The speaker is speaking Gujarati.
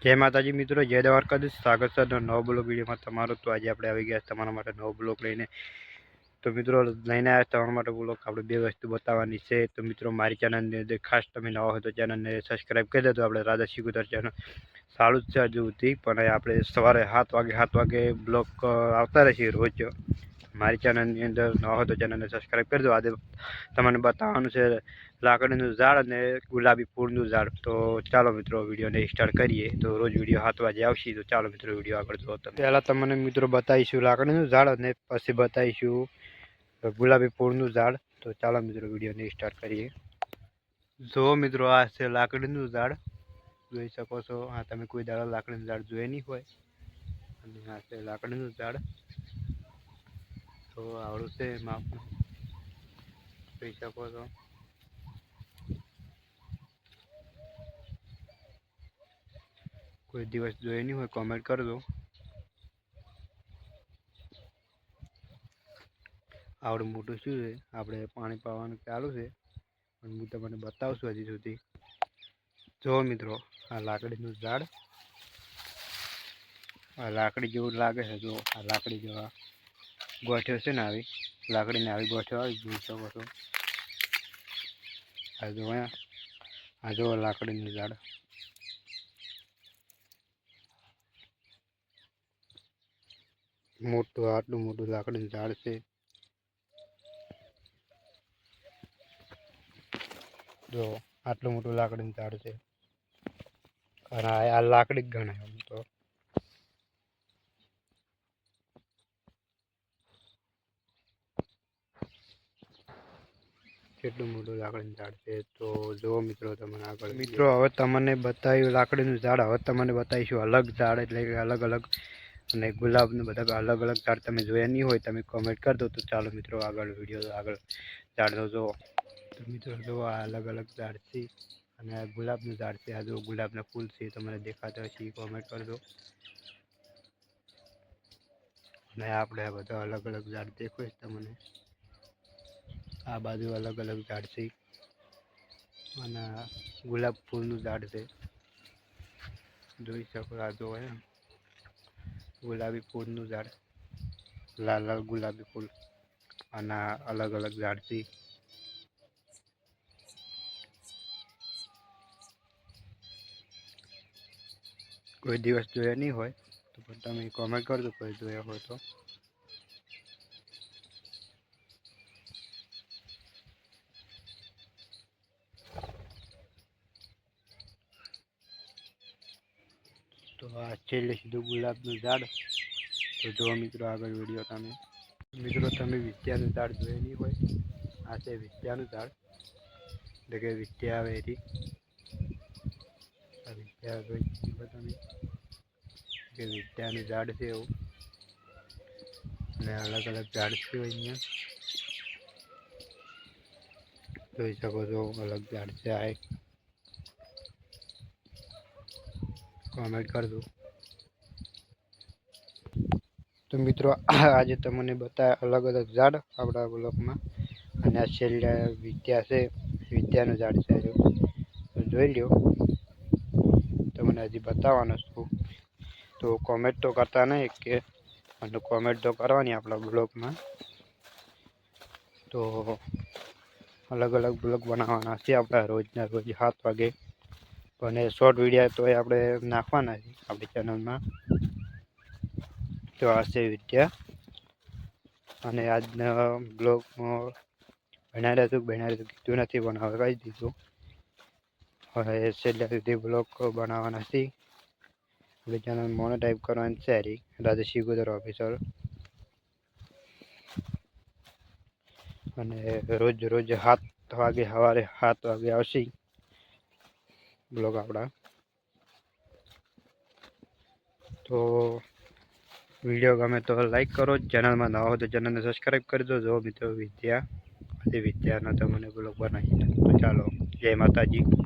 जय माताजी मित्रों, जय द्वारकाधीश। स्वागत है नव ब्लॉग वीडियो में तमारो। तो आज આપણે આવી ગયા તમારા માટે નવો બ્લોગ લઈને। તો મિત્રો લઈને આવ્યા તમારા માટે બ્લોગ આપણે બે વસ્તુ બતાવવાની છે। તો મિત્રો મારી ચેનલની અંદર ખાસ તમે નવા હોય તો ચેનલને સબસ્ક્રાઇબ કરી દેજો। આપણે રાધા શિકોતર ચેનલ ચાલુ જ છે હજુ સુધી, પણ આપણે સવારે 7 વાગે બ્લોગ આવતા રહેશે રોજ। મારી ચેનલની અંદર નવા હોય તો ચેનલને સબસ્ક્રાઇબ કરી દો। આજે તમને બતાવવાનું છે લાકડીનું ઝાડ અને ગુલાબી ફૂલનું ઝાડ। તો ચાલો મિત્રો વિડીયોને સ્ટાર્ટ કરીએ। તો રોજ વિડીયો 7 વાગે આવશે, તો ચાલો મિત્રો વિડીયો આગળ જો। પહેલાં તમને મિત્રો બતાવીશું લાકડીનું ઝાડ અને પછી બતાવીશું ગુલાબી ફૂલનું ઝાડ। તો ચાલો મિત્રો વિડીયોને સ્ટાર્ટ કરીએ। જો મિત્રો આ છે લાકડીનું ઝાડ, જોઈ શકો છો। આ તમે કોઈ દાડો લાકડીનું ઝાડ જોઈ નહીં હોય, અને આ છે લાકડીનું ઝાડ। તો આવડું છે માપનું, જોઈ શકો છો। કોઈ દિવસ જોઈ નહીં હોય કોમેન્ટ કરજો। આવડું મોટું શું છે, આપણે પાણી પાવાનું ચાલુ છે, પણ હું તમને બતાવશું હજી સુધી। જો મિત્રો આ લાકડીનું ઝાડ, આ લાકડી જેવું લાગે છે। જો આ લાકડી જેવા ગોઠ્યો છે ને, આવી લાકડીને આવી ગોઠ્યો આવી, જોઈ શકો છો। આ જો લાકડીનું ઝાડ, મોટું આટલું મોટું લાકડીનું ઝાડ છે। જો આટલું મોટું લાકડીનું ઝાડ છે, અને આ લાકડી જ ગણાય આમ તો। કેટલું મોટું લાકડીનું ઝાડ છે। તો જો મિત્રો તમને આગળ મિત્રો હવે તમને બતાવ્યું લાકડીનું ઝાડ। હવે તમને બતાવીશું અલગ ઝાડ, એટલે કે અલગ અલગ, અને ગુલાબનું બધા અલગ અલગ ઝાડ તમે જોયા નહીં હોય તમે કોમેન્ટ કરી દો। તો ચાલો મિત્રો આગળ વિડીયો આગળ ઝાડ જો। તો મિત્રો જો આ અલગ અલગ ઝાડ છે, અને આ ગુલાબનું ઝાડ છે। આ જો ગુલાબના ફૂલ છે, તમને દેખાતા હશે એ કોમેન્ટ કરજો। અને આપણે આ બધા અલગ અલગ ઝાડ દેખો તમને, આ બાજુ અલગ અલગ ઝાડ છે, અને ગુલાબ ફૂલનું ઝાડ છે, જોઈ શકો। આ જો ગુલાબી ફૂલનું ઝાડ, લાલ લાલ ગુલાબી ફૂલ, અને અલગ અલગ ઝાડ છે। કોઈ દિવસ જોયા નહીં હોય તો પણ તમે કોમેન્ટ કરજો, કોઈ જોયા હોય તો। તો આ છેલ્લે સીધું ગુલાબનું ઝાડ। તો જો મિત્રો આગળ વિડીયો તમે મિત્રો તમે વિદ્યાનું ઝાડ જોઈ નહીં હોય, આ છે વિદ્યાનું ઝાડ, એટલે કે વિદ્યા આવે એથી આ વિદ્યા જોઈ શકો તમે, કે વિદ્યાનું ઝાડ છે એવું। અને અલગ અલગ ઝાડ છે અહીંયા, જોઈ શકો છો। અલગ ઝાડ છે, આ એક કોમેન્ટ કરજો। તો મિત્રો આજે તમને બતાવ્યા અલગ અલગ ઝાડ આપણા બ્લોકમાં, અને આ છેલ્લે વિદ્યા છે, વિદ્યાનું ઝાડ છે, તો જોઈ લ્યો। તમને હજી બતાવવાનો છું, તો કોમેન્ટ તો કરતા નહીં કે, અને કોમેન્ટ તો કરવાની આપણા બ્લોગમાં। તો અલગ અલગ બ્લોગ બનાવવાના છે આપણા રોજના રોજ 7 વાગે, પણ શોર્ટ વિડીયો તો આપણે નાખવાના છે આપણી ચેનલમાં। તો આ છે વિદ્યા, અને આજના બ્લોગમાં બનાવી કીધું નથી, પણ હવે કહી દીધું। હવે છેલ્લે સુધી બ્લોગ બનાવવાના છે, આપણી ચેનલ મોનેટાઈઝ કરવાની છે રાધા શિકોતર ઓફિશિયલ। અને રોજ રોજ 7 વાગે, સવારે 7 વાગે આવશે બ્લોગ આપણા। તો વિડીયો ગમે તો લાઈક કરો, ચેનલમાં નવા હોય તો ચેનલને સબસ્ક્રાઈબ કરી દો। જો મિત્રો વિદ્યાનો તમને બ્લોગ બનાવી, તો ચાલો, જય માતાજી।